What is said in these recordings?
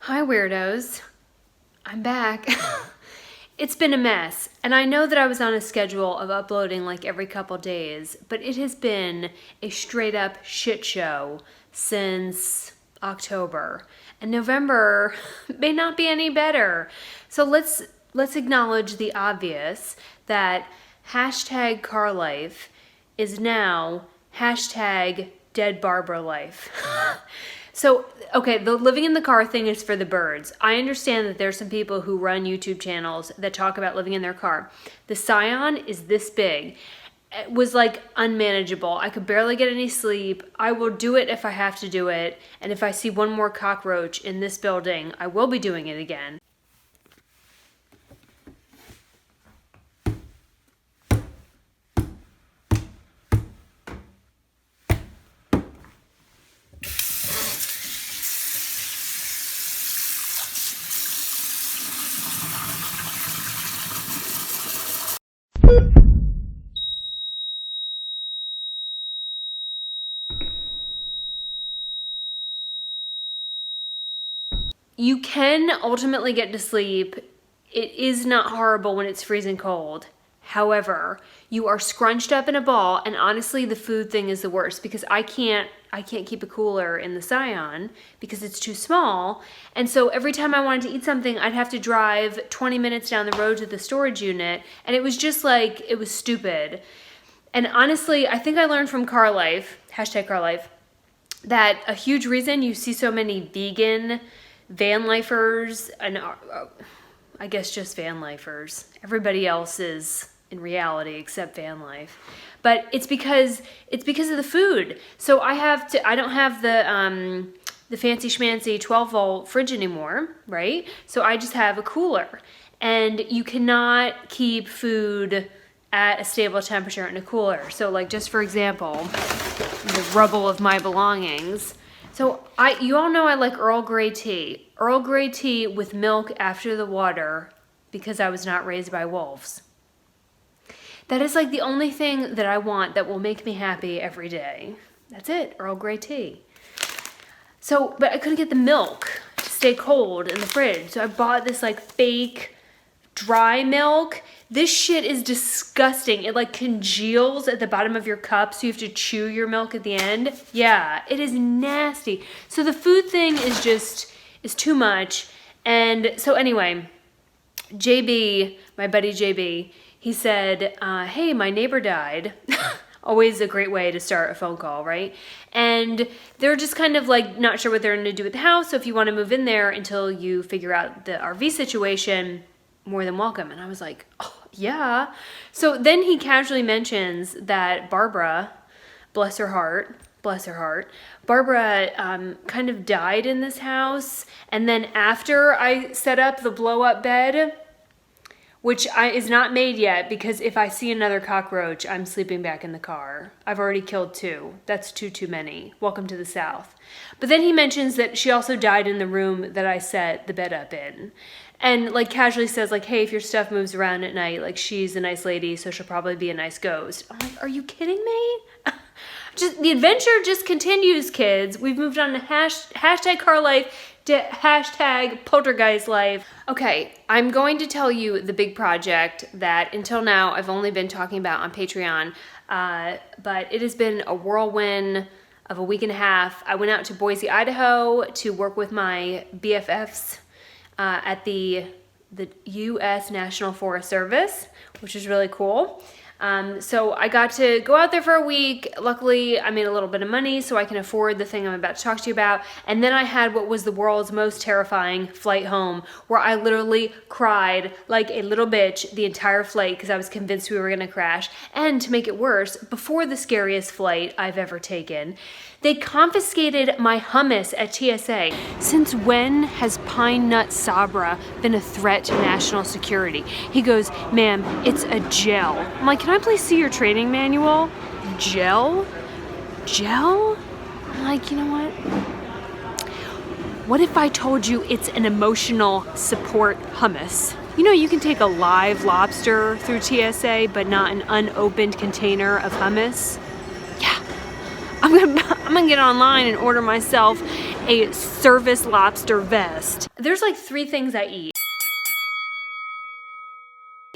Hi weirdos, I'm back. It's been a mess, and I know that I was on a schedule of uploading like every couple days, but it has been a straight up shit show since October, and November may not be any better. So let's acknowledge the obvious that hashtag CarLife is now hashtag DeadBarbaraLife. So, okay, the living in the car thing is for the birds. I understand that there's some people who run YouTube channels that talk about living in their car. The Scion is this big. It was like unmanageable. I could barely get any sleep. I will do it if I have to do it. And if I see one more cockroach in this building, I will be doing it again. You can ultimately get to sleep. It is not horrible when it's freezing cold. However, you are scrunched up in a ball, and honestly, the food thing is the worst because I can't keep a cooler in the Scion because it's too small. And so every time I wanted to eat something, I'd have to drive 20 minutes down the road to the storage unit, and it was just like, it was stupid. And honestly, I think I learned from CarLife, hashtag CarLife, that a huge reason you see so many vegan van lifers, and I guess just van lifers. Everybody else is in reality except van life. But it's because of the food. So I don't have the fancy schmancy 12-volt fridge anymore, right? So I just have a cooler. And you cannot keep food at a stable temperature in a cooler. So like just for example, the rubble of my belongings. So you all know I like Earl Grey tea. Earl Grey tea with milk after the water because I was not raised by wolves. That is like the only thing that I want that will make me happy every day. That's it, Earl Grey tea. So, but I couldn't get the milk to stay cold in the fridge. So I bought this like fake dry milk. This shit is disgusting. It like congeals at the bottom of your cup, so you have to chew your milk at the end. Yeah, it is nasty. So the food thing is too much. And so anyway, JB, my buddy JB, he said, hey, my neighbor died. Always a great way to start a phone call, right? And they're just kind of like not sure what they're going to do with the house. So if you want to move in there until you figure out the RV situation, more than welcome. And I was like, oh, yeah. So then he casually mentions that Barbara, bless her heart, Barbara kind of died in this house. And then after I set up the blow-up bed, which is not made yet because if I see another cockroach, I'm sleeping back in the car. I've already killed 2. That's too many. Welcome to the South. But then he mentions that she also died in the room that I set the bed up in. And like casually says like, hey, if your stuff moves around at night, like she's a nice lady, so she'll probably be a nice ghost. I'm like, are you kidding me? The adventure just continues, kids. We've moved on to hashtag CarLife, hashtag Poltergeist life. Okay, I'm going to tell you the big project that until now I've only been talking about on Patreon, but it has been a whirlwind of a week and a half. I went out to Boise, Idaho to work with my BFFs at the U.S. National Forest Service, which is really cool. So I got to go out there for a week. Luckily, I made a little bit of money so I can afford the thing I'm about to talk to you about. And then I had what was the world's most terrifying flight home, where I literally cried like a little bitch the entire flight because I was convinced we were going to crash. And to make it worse, before the scariest flight I've ever taken, they confiscated my hummus at TSA. Since when has Pine Nut Sabra been a threat to national security? He goes, ma'am, it's a gel. I'm like, can I please see your training manual? Gel? Gel? I'm like, you know what? What if I told you it's an emotional support hummus? You know, you can take a live lobster through TSA, but not an unopened container of hummus. Yeah. I'm gonna get online and order myself a service lobster vest. There's like 3 things I eat.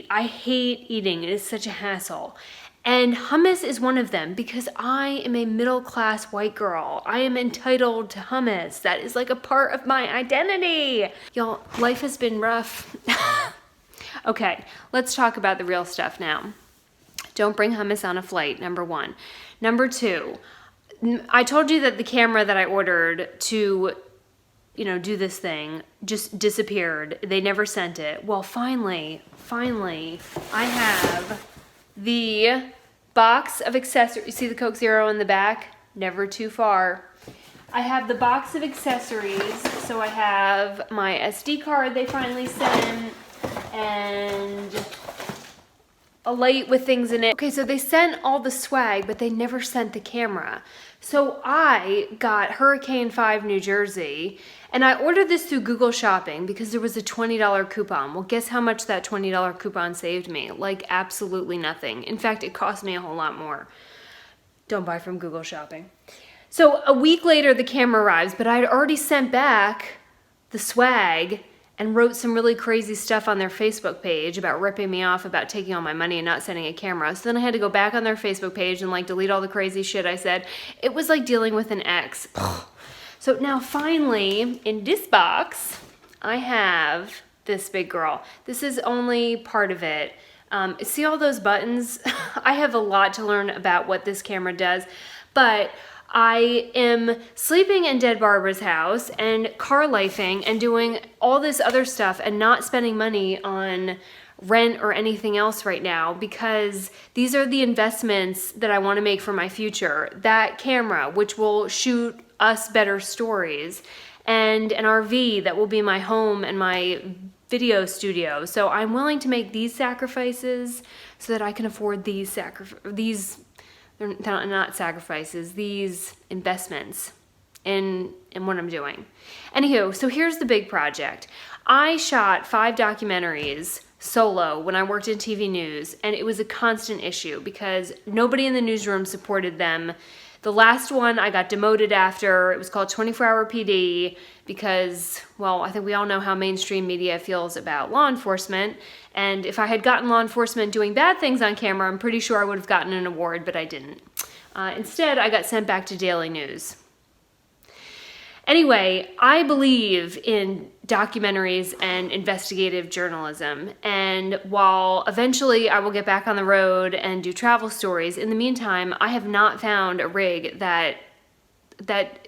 I hate eating. It is such a hassle. And hummus is one of them because I am a middle-class white girl. I am entitled to hummus. That is like a part of my identity. Y'all, life has been rough. Okay, let's talk about the real stuff now. Don't bring hummus on a flight, number 1. Number 2, I told you that the camera that I ordered to, do this thing just disappeared. They never sent it. Well, finally, I have the box of accessories. You see the Coke Zero in the back? Never too far. I have the box of accessories. So I have my SD card they finally sent and a light with things in it. Okay, so they sent all the swag, but they never sent the camera. So I got Hurricane 5 New Jersey, and I ordered this through Google Shopping because there was a $20 coupon. Well, guess how much that $20 coupon saved me? Like absolutely nothing. In fact, it cost me a whole lot more. Don't buy from Google Shopping. So a week later, the camera arrives, but I'd already sent back the swag and wrote some really crazy stuff on their Facebook page about ripping me off about taking all my money and not sending a camera. So then I had to go back on their Facebook page and like delete all the crazy shit I said. It was like dealing with an ex. So now finally, in this box, I have this big girl. This is only part of it. See all those buttons? I have a lot to learn about what this camera does, but I am sleeping in Dead Barbara's house and CarLifing and doing all this other stuff and not spending money on rent or anything else right now because these are the investments that I want to make for my future. That camera, which will shoot us better stories, and an RV that will be my home and my video studio. So I'm willing to make these sacrifices so that I can afford they're not sacrifices, these investments in what I'm doing. Anywho, so here's the big project. I shot 5 documentaries solo when I worked in TV news, and it was a constant issue because nobody in the newsroom supported them. The last one I got demoted after. It was called 24-Hour PD because, well, I think we all know how mainstream media feels about law enforcement. And if I had gotten law enforcement doing bad things on camera, I'm pretty sure I would have gotten an award, but I didn't. Instead, I got sent back to Daily News. Anyway, I believe in documentaries and investigative journalism, and while eventually I will get back on the road and do travel stories, in the meantime, I have not found a rig that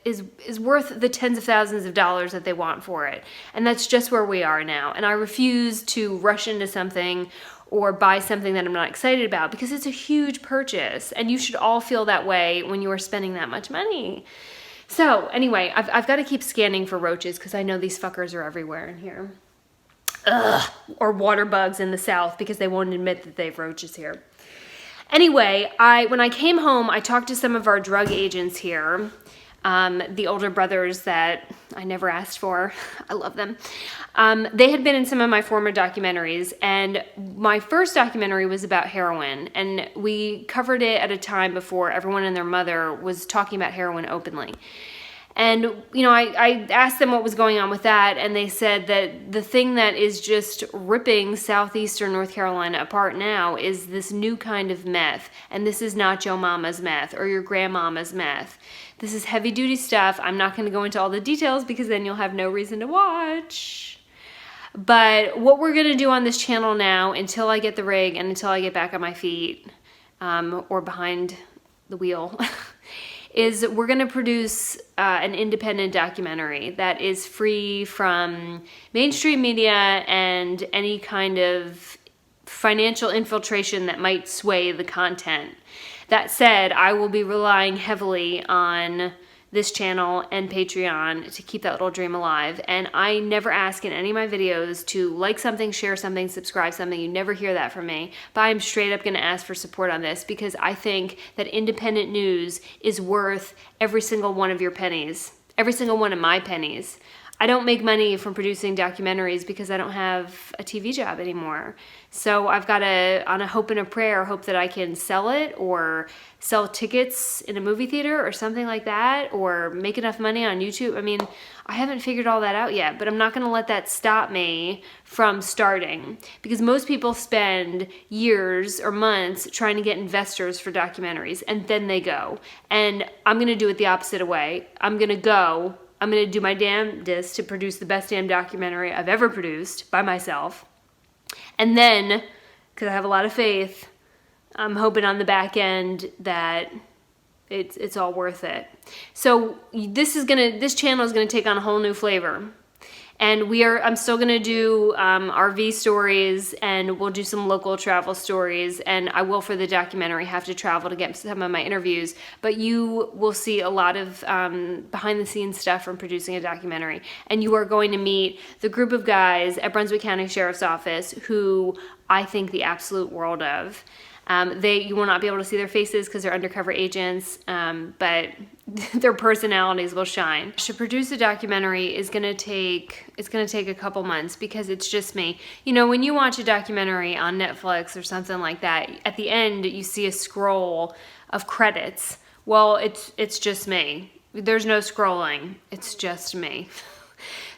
is worth the tens of thousands of dollars that they want for it. And that's just where we are now. And I refuse to rush into something or buy something that I'm not excited about because it's a huge purchase, and you should all feel that way when you are spending that much money. So anyway, I've got to keep scanning for roaches because I know these fuckers are everywhere in here. Ugh. Or water bugs in the south because they won't admit that they have roaches here. Anyway, when I came home, I talked to some of our drug agents here, the older brothers that I never asked for. I love them. They had been in some of my former documentaries, and my first documentary was about heroin, and we covered it at a time before everyone and their mother was talking about heroin openly. And, I asked them what was going on with that, and they said that the thing that is just ripping southeastern North Carolina apart now is this new kind of meth, and this is not your mama's meth or your grandmama's meth. This is heavy-duty stuff. I'm not going to go into all the details because then you'll have no reason to watch. But what we're going to do on this channel now, until I get the rig and until I get back on my feet, or behind the wheel, is we're going to produce an independent documentary that is free from mainstream media and any kind of financial infiltration that might sway the content. That said, I will be relying heavily on this channel and Patreon to keep that little dream alive. And I never ask in any of my videos to like something, share something, subscribe something. You never hear that from me. But I'm straight up going to ask for support on this because I think that independent news is worth every single one of your pennies. Every single one of my pennies. I don't make money from producing documentaries because I don't have a TV job anymore. So I've got to, on a hope and a prayer, hope that I can sell it or sell tickets in a movie theater or something like that, or make enough money on YouTube. I mean, I haven't figured all that out yet, but I'm not going to let that stop me from starting, because most people spend years or months trying to get investors for documentaries, and then they go. And I'm going to do it the opposite way. I'm going to do my damnedest to produce the best damn documentary I've ever produced by myself. And then, because I have a lot of faith, I'm hoping on the back end that it's all worth it. So this channel is gonna take on a whole new flavor. And I'm still gonna do RV stories, and we'll do some local travel stories, and I will, for the documentary, have to travel to get some of my interviews, but you will see a lot of behind the scenes stuff from producing a documentary. And you are going to meet the group of guys at Brunswick County Sheriff's Office who I think the absolute world of. You will not be able to see their faces because they're undercover agents, but their personalities will shine. To produce a documentary is going to take a couple months, because it's just me. You know, when you watch a documentary on Netflix or something like that, at the end you see a scroll of credits. Well, it's just me. There's no scrolling. It's just me.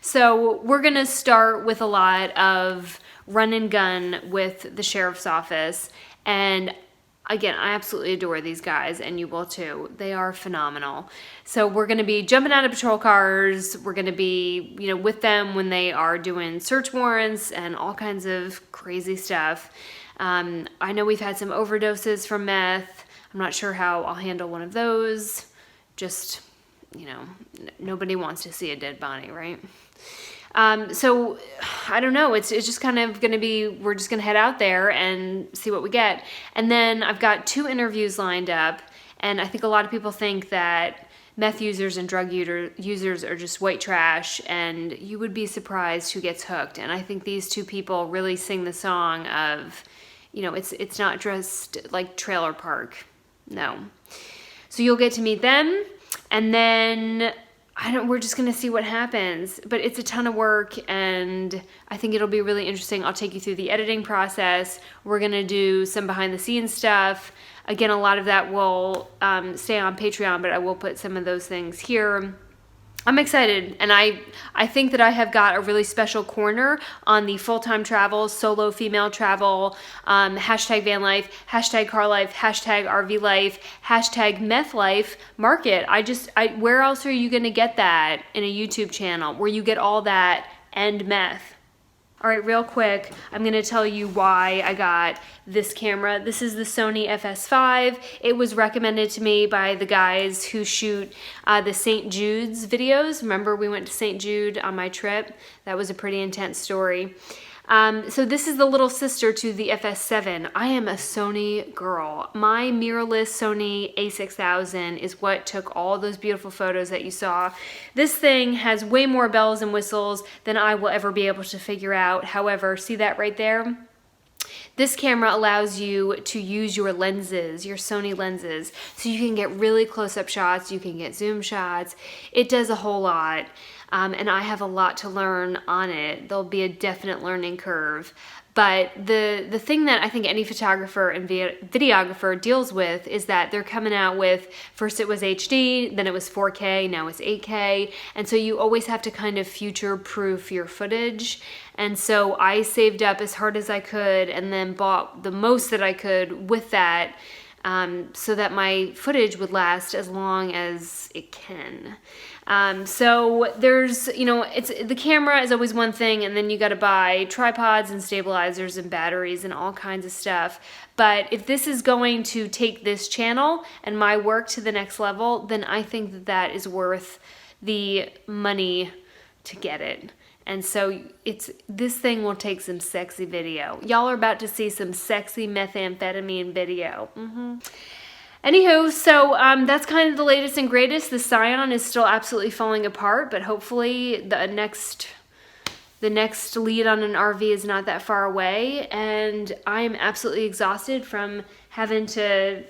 So we're going to start with a lot of run and gun with the sheriff's office. And again, I absolutely adore these guys, and you will too. They are phenomenal. So we're going to be jumping out of patrol cars. We're going to be, with them when they are doing search warrants and all kinds of crazy stuff. I know we've had some overdoses from meth. I'm not sure how I'll handle one of those. Just, nobody wants to see a dead body, right? So I don't know, it's just kind of going to be, we're just going to head out there and see what we get. And then I've got 2 interviews lined up, and I think a lot of people think that meth users and drug users are just white trash, and you would be surprised who gets hooked. And I think these 2 people really sing the song of, it's not just like trailer park. No. So you'll get to meet them, and then we're just going to see what happens, but it's a ton of work, and I think it'll be really interesting. I'll take you through the editing process. We're going to do some behind the scenes stuff. Again, a lot of that will stay on Patreon, but I will put some of those things here. I'm excited, and I think that I have got a really special corner on the full-time travel, solo female travel, hashtag van life, hashtag car life, hashtag RV life, hashtag meth life market. Where else are you going to get that in a YouTube channel where you get all that and meth? All right, real quick, I'm going to tell you why I got this camera. This is the Sony FS5. It was recommended to me by the guys who shoot the St. Jude's videos. Remember, we went to St. Jude on my trip? That was a pretty intense story. So this is the little sister to the FS7. I am a Sony girl. My mirrorless Sony a6000 is what took all those beautiful photos that you saw. This thing has way more bells and whistles than I will ever be able to figure out. However, see that right there? This camera allows you to use your lenses, your Sony lenses, so you can get really close-up shots, you can get zoom shots. It does a whole lot. And I have a lot to learn on it. There'll be a definite learning curve. But the thing that I think any photographer and videographer deals with is that they're coming out with, first it was HD, then it was 4K, now it's 8K. And so you always have to kind of future-proof your footage. And so I saved up as hard as I could and then bought the most that I could with that, so that my footage would last as long as it can. So there's, the camera is always one thing, and then you got to buy tripods and stabilizers and batteries and all kinds of stuff. But if this is going to take this channel and my work to the next level, then I think that that is worth the money to get it. And so this thing will take some sexy video. Y'all are about to see some sexy methamphetamine video. Anywho, so that's kind of the latest and greatest. The Scion is still absolutely falling apart, but hopefully the next lead on an RV is not that far away. And I am absolutely exhausted from having to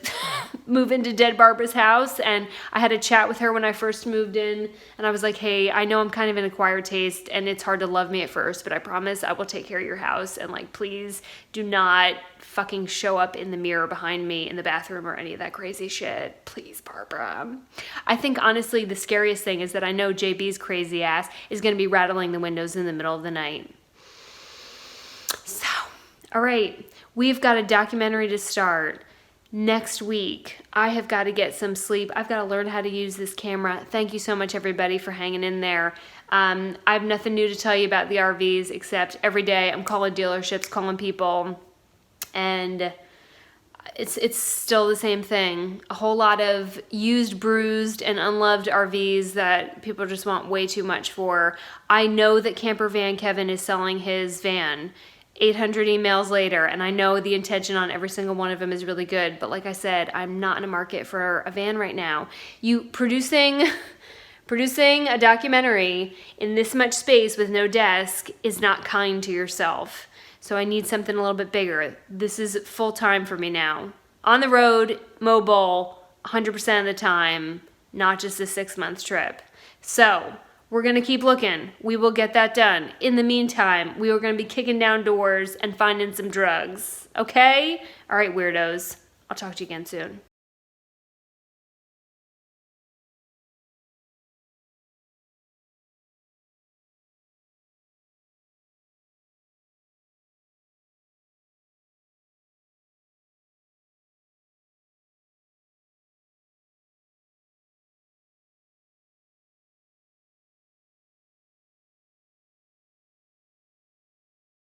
move into Dead Barbara's house, and I had a chat with her when I first moved in, and I was like, hey, I know I'm kind of an acquired taste and it's hard to love me at first, but I promise I will take care of your house, and like, please do not fucking show up in the mirror behind me in the bathroom or any of that crazy shit. Please, Barbara. I think honestly the scariest thing is that I know JB's crazy ass is going to be rattling the windows in the middle of the night. So, all right, we've got a documentary to start next week. I have got to get some sleep. I've got to learn how to use this camera. Thank you so much, everybody, for hanging in there. I have nothing new to tell you about the RVs, except every day I'm calling dealerships, calling people, and it's still the same thing. A whole lot of used, bruised, and unloved RVs that people just want way too much for. I know that Camper Van Kevin is selling his van 800 emails later, and I know the intention on every single one of them is really good, but like I said, I'm not in a market for a van right now. You producing a documentary in this much space with no desk is not kind to yourself. So I need something a little bit bigger. This is full time for me now. On the road, mobile, 100% of the time, not just a 6-month trip. So we're going to keep looking. We will get that done. In the meantime, we are going to be kicking down doors and finding some drugs. Okay? All right, weirdos. I'll talk to you again soon.